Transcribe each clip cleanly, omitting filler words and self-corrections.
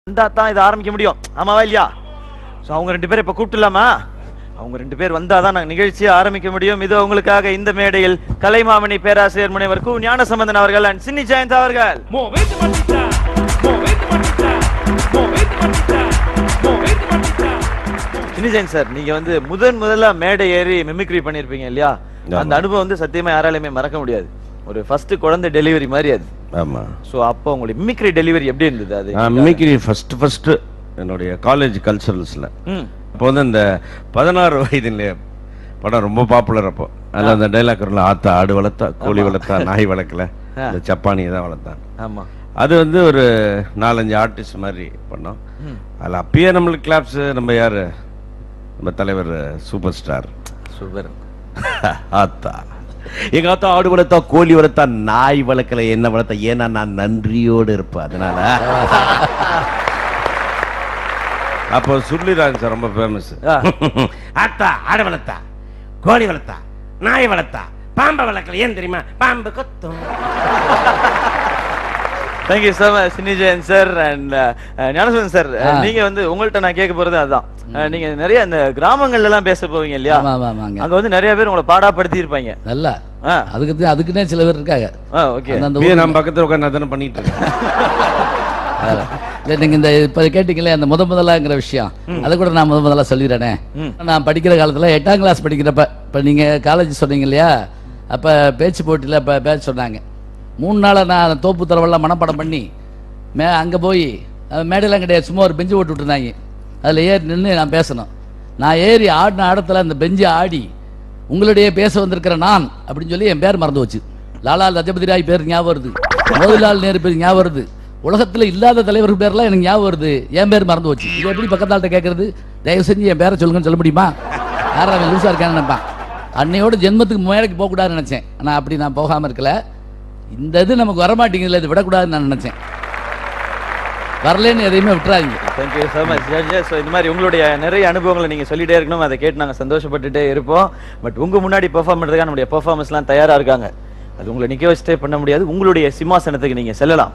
தான் இதை ஆரம்பிக்க முடியும். ஆமாவா இல்லையா? ஸோ அவங்க 2 பேரும் இப்போ கூப்பிட்டுலாமா? அவங்க 2 பேர் வந்தாதான் நாங்கள் நிகழ்ச்சியை ஆரம்பிக்க முடியும். இது உங்களுக்காக இந்த மேடையில் கலைமாமணி பேராசிரியர் முனைவர் கு ஞானசம்பந்தன் அவர்கள் அண்ட் சின்னி ஜெயந்த் அவர்கள். சின்னி ஜெயந்த் சார், நீங்க வந்து முதல்ல மேடை ஏறி மிமிக்ரி பண்ணிருப்பீங்க இல்லையா? அந்த அனுபவம் வந்து சத்தியமா யாராலுமே மறக்க முடியாது. ஒரு ஃபர்ஸ்ட் குழந்தை டெலிவரி மாதிரி அது. ஆமா. ஸோ அப்போ உங்களுக்கு மிமிக்ரி டெலிவரி எப்படி இருந்தது? அது மிமிக்ரி ஃபர்ஸ்ட் என்னுடைய காலேஜ் கல்ச்சரல்ஸ்ல அப்போ வந்து இந்த 16 வயதிலே படம் ரொம்ப பாப்புலர். அப்போ அதில் அந்த டைலாக் ஆத்தா ஆடு வளர்த்தா கோழி வளர்த்தா நாய் வளர்க்கல, இந்த சப்பானியை தான் வளர்த்தான். ஆமா. அது வந்து ஒரு 4-5 ஆர்டிஸ்ட் மாதிரி பண்ணோம். அதில் அப்பயே நம்மளுக்கு கிளாப்ஸ். நம்ம யாரு? நம்ம தலைவர் சூப்பர் ஸ்டார். சூப்பர். ஆத்தா எங்க ஆத்தா ஆடு வளர்த்தா கோழி வளர்த்தா நாய் வளர்க்கல, என்ன வளர்த்தா, ஏன்னா நான் நன்றியோடு இருப்பேன். அதனால அப்போ சொல்லிடுறாங்க சார், ரொம்ப ஃபேமஸ். ஆத்தா ஆடு வளர்த்தா கோழி வளர்த்தா நாய் வளர்த்தா பாம்பை வளர்க்கல, ஏன் தெரியுமா? பாம்பு கொத்தும். Thank you so much Chinni Jayanth sir and Gnanasambandan sir. நீங்க வந்து உங்கள்கிட்ட நான் கேட்க போறது அதுதான். நீங்க நிறைய இந்த கிராமங்கள்ல எல்லாம் பேச போவீங்க இல்லையா? அங்க வந்து நிறைய பேர் உங்களை பாடாப்படுத்தி இருப்பாங்க. நல்லா அதுக்குன்னே சில பேர் இருக்காங்க. ஓகே, நம்ம பக்கத்துல உட்கார்ந்து அதன பண்ணிட்டு இருக்கேன். நீங்க இந்த இப்ப கேட்டீங்களே அந்த முதலாங்கிற விஷயம், அதை கூட நான் முதல்ல சொல்லிடுறேனே. நான் படிக்கிற காலத்துல 8ஆம் கிளாஸ் படிக்கிறப்ப, இப்ப நீங்க காலேஜ் சொன்னீங்க இல்லையா, அப்ப பேச்சு போட்டியில இப்ப பேச்சு சொன்னாங்க. 3 நாளா நான் தோப்பு தரவெல்லாம் மனப்பாடம் பண்ணி அங்கே போய் மேடையெல்லாம் கிடையாது, சும்மா ஒரு பெஞ்சு போட்டு விட்டுருந்தாங்க. அதில் ஏறி நின்று நான் பேசணும். நான் ஏறி ஆடின ஆடத்தில் அந்த பெஞ்சு ஆடி உங்களுடைய பேச வந்திருக்கிற நான் அப்படின்னு சொல்லி என் பேர் மறந்து வச்சு. லாலா லஜபதி ராய் பேர் ஞாபகம் வருது, மோதிலால் நேரு பேர் ஞாபகம் வருது, உலகத்தில் இல்லாத தலைவர் பேர்லாம் எனக்கு ஞாபகம் வருது, என் பேர் மறந்து வச்சு. இது எப்படி பக்கத்தாள்கிட்ட கேட்கறது? தயவு செஞ்சு என் பேரை சொல்லுங்கன்னு சொல்ல முடியுமா? யாரும் அவன் லூஸாக இருக்கான்னு நினைப்பான். அன்னையோட ஜென்மத்துக்கு மேடைக்கு போகக்கூடாதுன்னு நினச்சேன். ஆனால் அப்படி நான் போகாமல் இருக்கல. இந்த இது நமக்கு வரமாட்டேங்குதுல, இது விடக்கூடாதுன்னு நான் நினைச்சேன். வரலன்னு எதையுமே விட்டுறாதீங்க. Thank you so much judges. So இந்த மாதிரி உங்களுடைய நிறைய அனுபவங்களை நீங்கள் சொல்லிட்டே இருக்கணும். அதை கேட்டு நாங்கள் சந்தோஷப்பட்டுட்டே இருப்போம். பட் உங்கள் முன்னாடி பெர்ஃபார்ம் பண்ணுறதுக்காக நம்முடைய பெர்ஃபார்மன்ஸ்லாம் தயாராக இருக்காங்க. அது உங்களை நிற்க வச்சுட்டே பண்ண முடியாது. உங்களுடைய சிம்மாசனத்துக்கு நீங்கள் செல்லலாம்.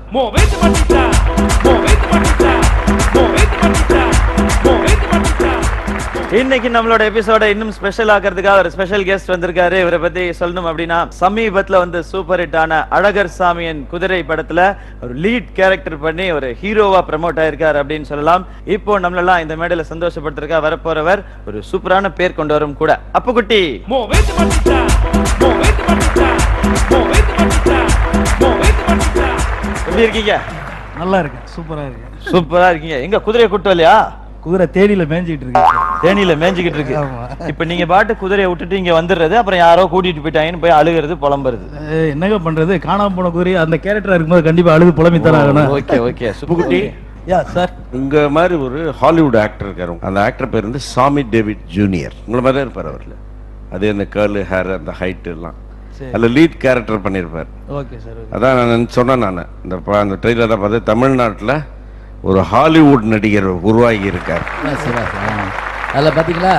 இன்னைக்கு நம்மளோட எபிசோட இன்னும் ஸ்பெஷல் ஆக்கிறதுக்காக ஒரு ஸ்பெஷல் கெஸ்ட் வந்திருக்காரு. இவரை பத்தி சொல்லணும் அப்படின்னா, சமீபத்துல வந்து சூப்பர் ஹிட் ஆன அழகர் சாமியின் குதிரை படத்துல ஒரு லீட் கேரக்டர் பண்ணி ஒரு ஹீரோவா ப்ரமோட் ஆயிருக்காரு அப்படின்னு சொல்லலாம். இப்போ நம்மளெல்லாம் இந்த மேடையில சந்தோஷப்படுத்திருக்கா வரப்போறவர் ஒரு சூப்பரான பேர் கொண்டவரும் கூட. அப்புக்குட்டி. எப்படி இருக்கீங்க? நல்லா இருக்கு, சூப்பரா இருக்கு. சூப்பரா இருக்கீங்க. எங்க குதிரையை கூட்டு வரலையா? குதிரை தேனியில மேய்ஞ்சிட்டு இருக்கு. தேனியில மேய்ஞ்சிக்கிட்டு இருக்கு. இப்ப நீங்க பாட்டு குதிரையை விட்டுட்டு இங்க வந்துடுறது, அப்புறம் யாரோ கூட்டிட்டு போயிட்டாங்கன்னு போய் அழுகிறது புலம்புறது. என்னங்க பண்றது? காணாம போன குதிரை அந்த கேரக்டரா இருக்கும்போது கண்டிப்பா அழுது புலம்பித்தான் ஆகணும். Okay okay. Subbukutti. Yeah sir, உங்க மாதிரி ஒரு ஹாலிவுட் ஆக்டர் இருக்காரு. அந்த ஆக்டர் பேர் வந்து சாமி டேவிட் ஜூனியர். உங்களை மாதிரி இருப்பார் அவர்ல. அதே அந்த கர்லு ஹேர், அந்த ஹைட் எல்லாம் அதுல லீட் கேரக்டர் பண்ணிருப்பார். Okay sir. அதான் நான் சொன்னேன். நான் அந்த ட்ரெய்லரை பார்த்து தமிழ்நாட்டுல ஒரு ஹாலிவுட் நடிகர் உருவாகி இருக்கார். அதில் பார்த்தீங்களா,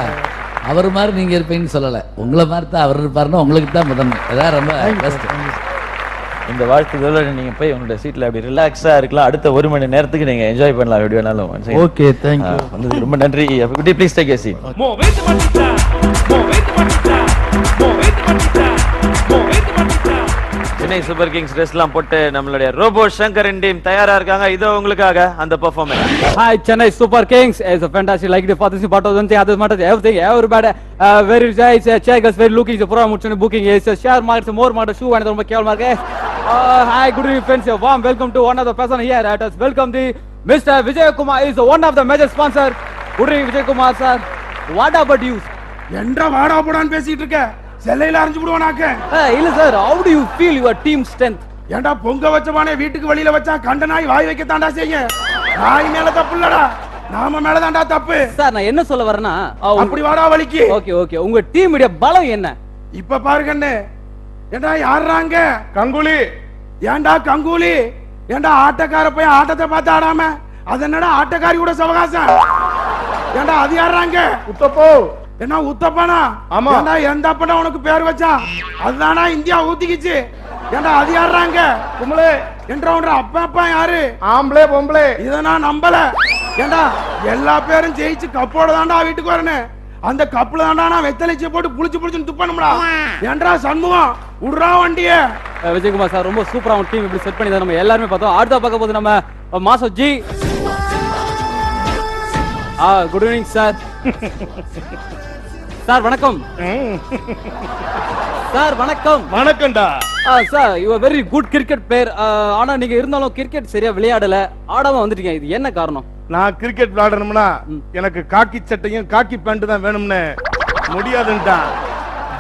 அவர் மாதிரி நீங்கள் இருப்பீங்கன்னு சொல்லலை, உங்களை மாதிரி தான் அவர் இருப்பாருன்னு உங்களுக்கு தான் முதன்மை. அதான் ரொம்ப பெஸ்ட். இந்த வாழ்த்துக்களோட நீங்கள் போய் உங்களோட சீட்டில் அப்படி ரிலாக்ஸாக இருக்கலாம். அடுத்த 1 மணி நேரத்துக்கு நீங்கள் என்ஜாய் பண்ணலாம் எப்படி வேணாலும். Okay, thank you. வந்ததுக்கு ரொம்ப நன்றி. அப்படி please take a seat. Chennai super kings ட்ரெஸ்லாம் போட்டு நம்மளுடைய ரோபோ சங்கரன் டீம் தயாரா இருக்காங்க. இதோ உங்களுக்காக அந்த performance. Hi Chennai Super Kings. It's a fantastic like the for this part of the thing others matter everything everybody very nice checkers very looking the promotion booking is share market more matter shoe and ரொம்ப கேவலமா இருக்கு. Hi good evening friends, warm welcome to one of the person here at us. Welcome the Mr. Vijay Kumar is one of the major sponsor. Good evening Vijay Kumar sir. What about you? என்ற வாடா போடான்னு பேசிட்டு இருக்க, செல்லையில அரைஞ்சு விடுவானாக்க. இல்ல sir, how do you feel your team strength? ஏண்டா பொங்க வச்சவானே வீட்டுக்கு வெளியில வச்சா கண்ட நாய் வாய் வைக்க தாண்டா செய்ய. நாய் மேல தப்பு இல்லடா, நாம மேல தாண்டா தப்பு. சார் நான் என்ன சொல்ல வரேன்னா, அப்படி வாடா வலிக்கு. ஓகே ஓகே, உங்க டீமுடைய பலம் என்ன? இப்ப பாருங்கண்ணே, ஏண்டா யாருறாங்க? கங்குலி. ஏண்டா கங்குலி? ஏண்டா ஆட்டக்கார போய் ஆட்டத்தை பார்த்து ஆடாம அது என்னடா ஆட்டக்காரி கூட சவகாசம்? ஏண்டா அது யாருறாங்க? உத்தப்போ. என்ன உத்தப்பனா? ஆமா. ஏண்டா எந்த அப்பனா உனக்கு பேர் வச்சா? அதுதானா இந்தியா ஊத்திக்கிச்சு. ஏண்டா அது யாருறாங்க? குமலே. என்றா அப்பா யாரு? ஆம்பளே பொம்பளே. இத நான் நம்பல. ஏண்டா எல்லா பேரும் ஜெயிச்சு கப்போட தாண்டா வீட்டுக்கு வரணும். அந்த கப்புல தாண்டா நான் வெத்தலைச்சிய போட்டு புளிச்சு துப்பணும்டா. ஏண்டா சண்முகம் உடுறா வண்டிய. விஜயகுமார் சார் ரொம்ப சூப்பரா உங்க டீம் இப்படி செட் பண்ணி தான் நம்ம எல்லாருமே பார்த்தோம். அடுத்த பார்க்க போது நம்ம மாசம் ஜி. Good evening sir. சார் வணக்கம். சார் வணக்கம். வணக்கம்டா. Sir you are very good cricket player. ஆனா நீங்க இருந்தாலும் கிரிக்கெட் சரியா விளையாடல, ஆடாம வந்துட்டீங்க. இது என்ன காரணம்? நான் கிரிக்கெட் விளையாடணும்னா எனக்கு காக்கி சட்டையும் காக்கி பேண்ட் தான் வேணும்னு முடியாதுன்ட்டான்.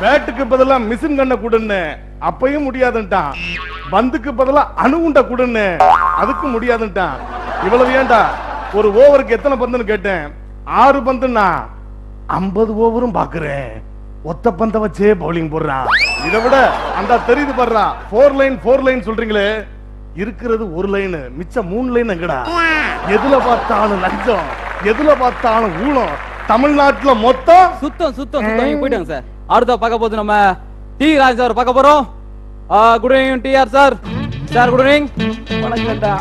பேட்டுக்கு பதிலா மிஷின் கண்ண கொடுன்னு அப்பயும் முடியாதுன்ட்டான். பந்துக்கு பதிலா அணுகுண்ட கொடுன்னு அதுக்கு முடியாதுன்ட்டான். இவ்வளவு ஏண்டா ஒரு ஓவருக்கு எத்தனை பந்துன்னு கேட்டேன். 6 பந்துன்னா 50 ஓவரும் பாக்குறேன். ஒத்த பந்த வச்சே பவுலிங் போடுறான். இதை விட அந்த தெரியுது பாடுறா 4 லைன் சொல்றீங்களே, இருக்கிறது 1 லைன், மிச்சம் 3 லைன் எங்கடா? எதுல பார்த்தாலும் லஞ்சம், எதுல பார்த்தாலும் ஊழம். தமிழ்நாட்டுல மொத்தம் சுத்தம் போயிட்டாங்க சார். அடுத்த பார்க்க போது நம்ம டி ராஜ் சார் பார்க்க போறோம். Good evening T R sir. Sir good evening. வணக்கம்டா.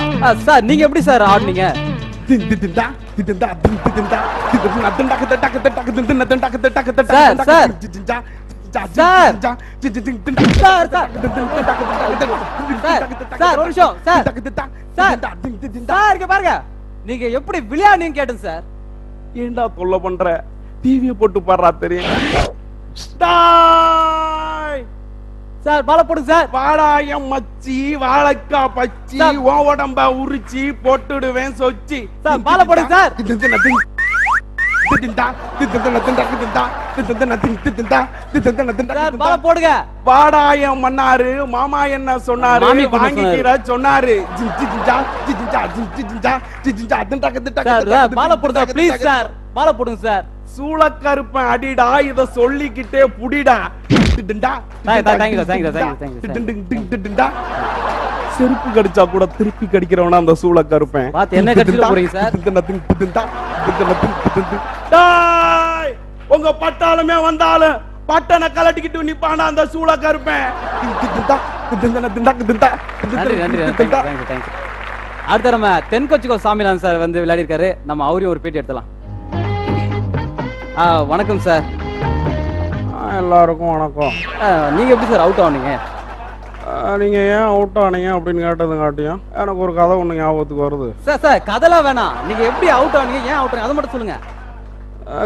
சார் நீங்க எப்படி சார் ஆடுனீங்க? பாருங்க நீங்க எப்படி விளையாடுனீங்க கேட்டேன் சார். ஏண்டா தொல்லை பண்ற? டிவியை போட்டு பாடுறா தெரியும். சார் பால போடுங்க சார். வாடாயம் மச்சி வாழைக்கா பச்சி உன் உடம்ப உரிச்சி போட்டுடுவேன் சொச்சி. சார் பால போடுங்க சார். பால போடுங்க. வாடாயம் மன்னாரு மாமா என்ன சொன்னாரு வாங்கிக்கிற சொன்னாரு. பால போடுங்க ப்ளீஸ் சார். பால போடுங்க சார். சூளக்கருப்பன் அடிடா இத சொல்லிக்கிட்டே புடிடா. செருப்பு கடிச்சா கூட திருப்பி கடிக்கிறவனா அந்த சூளக்கருப்பன். என்ன கடிச்சிட போறீங்க சார்? உங்க பட்டாளமே வந்தாலும் பட்டனை கலட்டிக்கிட்டு நிப்பானா அந்த சூளக்கருப்பன். அடுத்த நம்ம தென்கொச்சிக்கோ சாமிநாதன் சார் வந்து விளையாடி இருக்காரு. நம்ம அவரையும் ஒரு பேட்டி எடுத்துலாம். வணக்கம் சார். எல்லாருக்கும் வணக்கம். நீங்க எப்படி சார் அவுட் ஆனீங்க? நீங்க ஏன் அவுட் ஆனீங்க அப்படின்னு கேட்டதுங்காட்டியும் எனக்கு ஒரு கதை ஒண்ணு ஞாபகத்துக்கு வருது. சார் கதெல்லாம் வேணாம். நீங்க எப்படி அவுட் ஆனீங்க, ஏன் அவுட் ஆனீங்க அதை மட்டும் சொல்லுங்க.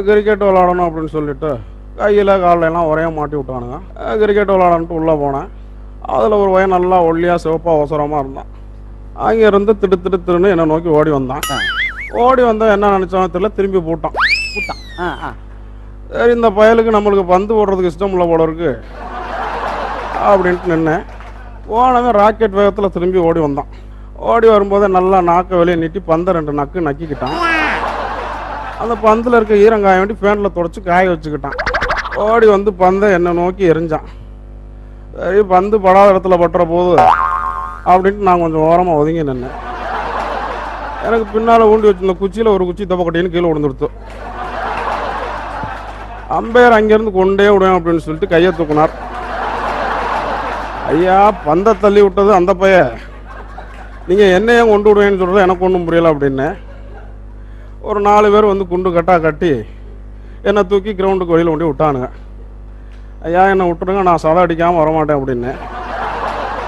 கிரிக்கெட் விளையாடணும் அப்படின்னு சொல்லிட்டு கையில் காலில் எல்லாம் ஒரே மாட்டி விட்டானுங்க. கிரிக்கெட் விளையாடன்ட்டு உள்ளே போனேன். அதில் ஒரு பையன் நல்லா ஒல்லியாக சிவப்பாக அவசரமாக இருந்தான். அங்கேருந்து திடுன்னு என்னை நோக்கி ஓடி வந்தான். ஓடி வந்தால் என்ன நினச்சாலும் தெரியல, திரும்பி போட்டான். சரி இந்த பயலுக்கு நம்மளுக்கு பந்து போடுறதுக்கு இஷ்டம் இல்லை போல இருக்கு அப்படின்ட்டு நின்னேன். போனவன் ராக்கெட் வேகத்தில் திரும்பி ஓடி வந்தான். ஓடி வரும்போதே நல்லா நாக்க வெளியே நீட்டி பந்தை 2 நக்கு நக்கிக்கிட்டான். அந்த பந்தில் இருக்க ஈரங்காய வேண்டி ஃபேனில் தொடச்சி காய வச்சுக்கிட்டான். ஓடி வந்து பந்தை என்னை நோக்கி எரிஞ்சான். சரி பந்து படாத இடத்துல பட்டுற போது அப்படின்ட்டு நான் கொஞ்சம் ஓரமாக ஒதுங்கி நின்னேன். எனக்கு பின்னால் ஊண்டி வச்சிருந்த குச்சியில் ஒரு குச்சி தப்பக்கட்டின்னு கீழே விழுந்துடுத்து. அம்பையர் அங்கேருந்து கொண்டே விடுவேன் அப்படின்னு சொல்லிட்டு கையை தூக்குனார். ஐயா பந்தை தள்ளி விட்டது அந்த பைய, நீங்கள் என்னையே கொண்டு விடுவேன்னு சொல்கிறது எனக்கு ஒன்றும் புரியலை அப்படின்னு. ஒரு 4 பேர் வந்து குண்டு கட்டி என்னை தூக்கி கிரவுண்டுக்கு வெளியில் கொண்டு விட்டானுங்க. ஐயா என்னை விட்டுருங்க, நான் சதை அடிக்காமல் வரமாட்டேன் அப்படின்னு.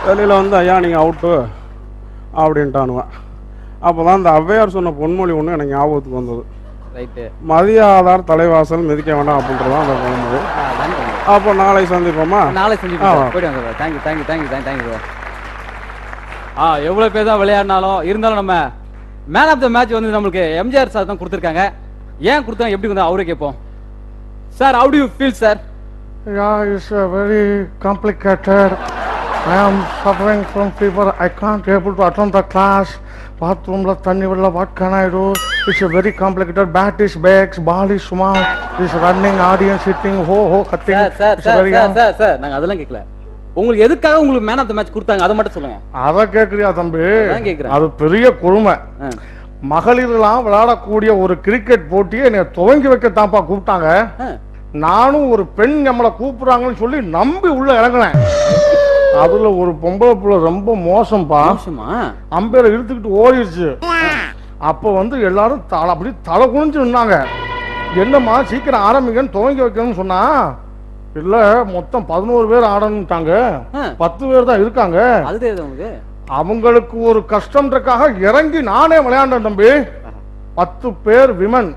வெளியில் வந்து ஐயா நீங்கள் அவுட்டு அப்படின்ட்டானுங்க. அப்போ தான் இந்த ஔவையார் சொன்ன பொன்மொழி ஒன்று எனக்கு ஞாபகத்துக்கு வந்தது. மதிய ஆதார் தலைவாசல் மிதிக்க வேண்டாம் அப்படின்றதான் அந்த பொன்மொழி. அப்போ நாளை சந்திப்போமா? நாளை சந்திப்போம். தேங்க்யூ. எவ்வளவு பேர் தான் விளையாடினாலும் இருந்தாலும் நம்ம மேன் ஆஃப் த மேட்ச் வந்து நம்மளுக்கு எம்ஜிஆர் சார் தான் கொடுத்துருக்காங்க. ஏன் கொடுத்தாங்க, எப்படி வந்து அவரே கேட்போம். Sir how do you feel sir? Yeah, it's very complicated. I am suffering from fever. I can't able to attend the class. Bathroom la thanni villa. What can I do? It's a very complicated. Bat is bags, ball is small. This running audience sitting ho cutting. Sir நாங்க அதெல்லாம் கேட்கல. உங்களுக்கு எதுக்காக உங்களுக்கு man of the match கொடுத்தாங்க அதை மட்டும் சொல்லுங்க. அத கேக்குறியா தம்பி? கேக்குறேன். அது பெரிய கொடுமை. மகளிர்லாம் விளையாடக்கூடிய ஒரு கிரிக்கெட் போட்டியை என்னை துவங்கி வைக்க தான்ப்பா கூப்பிட்டாங்க. நானும் ஒரு பெண் நம்மளை கூப்பிடுறாங்கன்னு சொல்லி நம்பி உள்ள இறங்கினேன். அதுல ஒரு பொம்பளை புள்ள ரொம்ப மோசம்பா. மோசமா? அம்பேரை இழுத்துக்கிட்டு ஓடிடுச்சு. அப்ப வந்து எல்லாரும் அப்படி தலை குனிஞ்சு நின்னாங்க. என்னம்மா சீக்கிரம் ஆரம்பிங்கன்னு துவங்கி வைக்கணும்னு சொன்னா, இல்ல மொத்தம் 11 பேர் ஆடணும்ட்டாங்க, 10 பேர் தான் இருக்காங்க. அவங்களுக்கு ஒரு கஷ்டம்ன்றக்காக இறங்கி நானே விளையாண்டேன் தம்பி. 10 பேர் விமன்,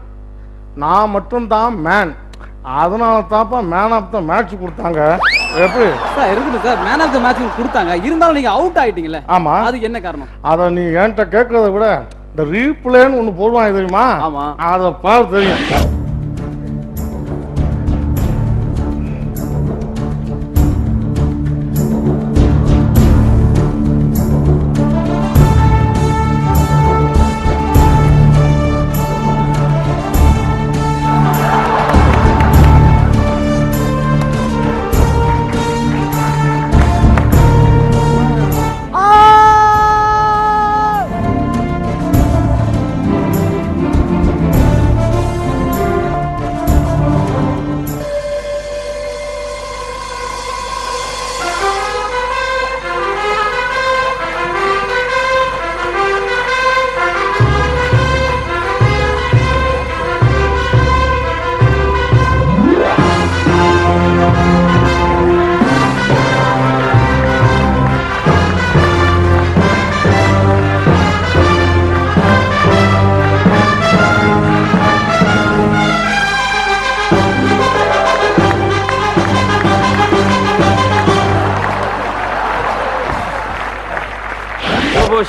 நான் மட்டும் தான் மேன். அதனால தான்ப்பா மேன் ஆஃப் த மேட்ச் கொடுத்தாங்க. எப்படி சார் இருக்குது sir, man of the match கொடுத்தாங்க, இருந்தாலும் நீங்க அவுட் ஆயிட்டீங்கல்ல. ஆமா, அதுக்கு என்ன காரணம்? அத நீ என்கிட்ட கேட்கறத விட இந்த ரீப்ளேன்னு ஒண்ணு போடுவாங்க தெரியுமா? ஆமா, அத பாரு தெரியும்.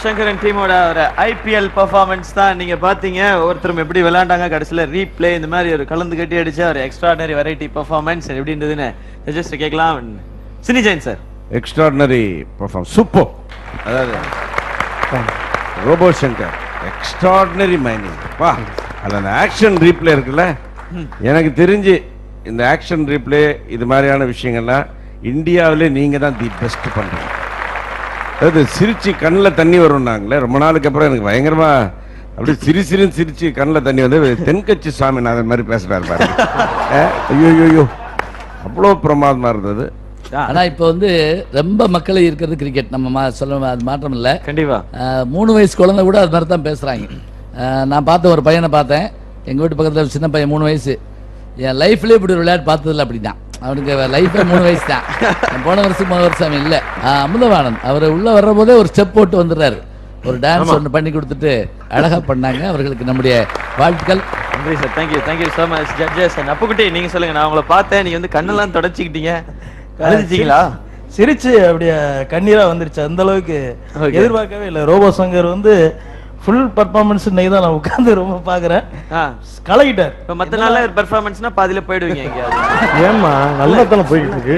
சங்கரன் டீமோட ஒரு ஐபிஎல் பெர்ஃபார்மன்ஸ் தான் நீங்க பாத்தீங்க. ஒருத்தரும் எப்படி விளையாண்டாங்க, கடைசியில ரீப்ளே, இந்த மாதிரி ஒரு கலந்து கட்டி அடிச்ச ஒரு எக்ஸ்ட்ராடனரி வெரைட்டி பெர்ஃபார்மன்ஸ் எப்படி இருந்ததுன்னு ஜஸ்ட் கேட்கலாம். சினி ஜெயின் சார். Extraordinary performance, super. அதாவது ரோபோ சங்கர் எக்ஸ்ட்ராடனரி மைனிங் வா. அது அந்த ஆக்ஷன் ரீப்ளே இருக்குல்ல, எனக்கு தெரிஞ்சு இந்த ஆக்ஷன் ரீப்ளே இது மாதிரியான விஷயங்கள்லாம் இந்தியாவிலே நீங்க தான் தி பெஸ்ட் பண்றீங்க. அதாவது சிரிச்சு கண்ணில் தண்ணி வரும்னாங்களே, ரொம்ப நாளுக்கு அப்புறம் எனக்கு பயங்கரமா அப்படி சிரிச்சிருன்னு சிரிச்சு கண்ணில் தண்ணி வந்து தென்கட்சி சாமிநாதன் மாதிரி பேசுறாரு பாருங்க. ஐயோ அவ்வளோ பிரமாதமா இருந்தது. ஆனா இப்ப வந்து ரொம்ப மக்கள் இருக்கிறது கிரிக்கெட், நம்ம சொல்ல அது மாற்றம் இல்லை. கண்டிப்பா 3 வயசு குழந்தை கூட அது மாதிரி தான் பேசுறாங்க. நான் பார்த்த ஒரு பையனை பார்த்தேன், எங்க வீட்டு பக்கத்துல சின்ன பையன் 3 வயசு. என் லைஃப்லயே இப்படி ஒரு விளையாட்டு பார்த்ததில்ல. அப்படிதான் அவனுக்கு லைஃபே 3 வயசு தான். போன வருஷம் இல்ல, அமுதவாணன் அவர் உள்ள வர்ற போதே ஒரு ஸ்டெப் போட்டு வந்துடுறாரு. ஒரு டான்ஸ் ஒன்று பண்ணி கொடுத்துட்டு அழகா பண்ணாங்க. அவர்களுக்கு நம்முடைய வாழ்த்துக்கள். நன்றி sir. Thank you so much judges. Appukutty நீங்க சொல்லுங்க. நான் உங்களை பார்த்தேன், நீங்க வந்து கண்ணெல்லாம் தொடச்சிக்கிட்டீங்க, அழுதிட்டீங்களா? சிரிச்சு அப்படியே கண்ணீரா வந்துருச்சு. அந்த அளவுக்கு எதிர்பார்க்கவே இல்லை. ரோபோ சங்கர் வந்து ஃபுல் பர்ஃபார்மன்ஸ் இன்னைக்கு தான் நான் உட்கார்ந்து ரொம்ப பாக்குறேன். கலக்கிட்டார். இப்ப மத்த நாள்ல பெர்ஃபார்மன்ஸ்னா பாதியில போயிடுவீங்க எங்கயாவது. ஏம்மா நல்லா தானே போயிட்டு இருக்கு.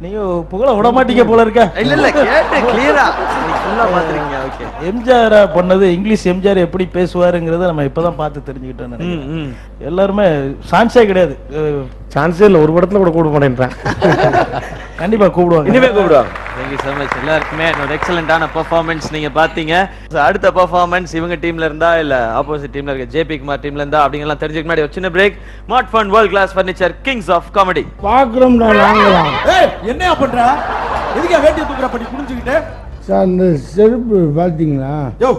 நீங்க புகழ விட மாட்டீங்க போல இருக்க. இல்ல கேட்டு கிளியரா நீங்க ஃபுல்லா பாத்துறீங்க. ஓகே, எம்ஜிஆர் பண்ணது இங்கிலீஷ் எம்ஜிஆர் எப்படி பேசுவாருங்கிறத நம்ம இப்பதான் பார்த்து தெரிஞ்சுக்கிட்டோம் நினைக்கிறேன். எல்லாருமே சான்ஸே கிடையாது. சான்ஸே இல்லை, ஒரு படத்துல கூட கூப்பிட மாட்டேன்றேன். கண்டிப்பா கூப்பிடுவாங்க, இனிமே கூப்பிடுவாங்க. தேங்க்யூ சோ மச் எல்லாருக்குமே. ஒரு எக்ஸலண்டான பெர்ஃபார்மன்ஸ் நீங்க பாத்தீங்க. அடுத்த பெர்ஃபார்மன்ஸ் இவங்க டீம்ல இருந்தா இல்ல ஆப்போசிட் டீம்ல இருக்க ஜேபி குமார் டீம்ல இருந்தா அப்படிங்கலாம் தெரிஞ்சுக்க முன்னாடி ஒரு சின்ன break. Smart fun world class furniture kings of comedy பாக்குறோம்டா நாங்களாம். என்னையா பண்ற? எதுக்கா வேட்டியை தூக்குற படி புரிஞ்சுக்கிட்டு? சார் இந்த செருப்பு பாத்தீங்களா? யோ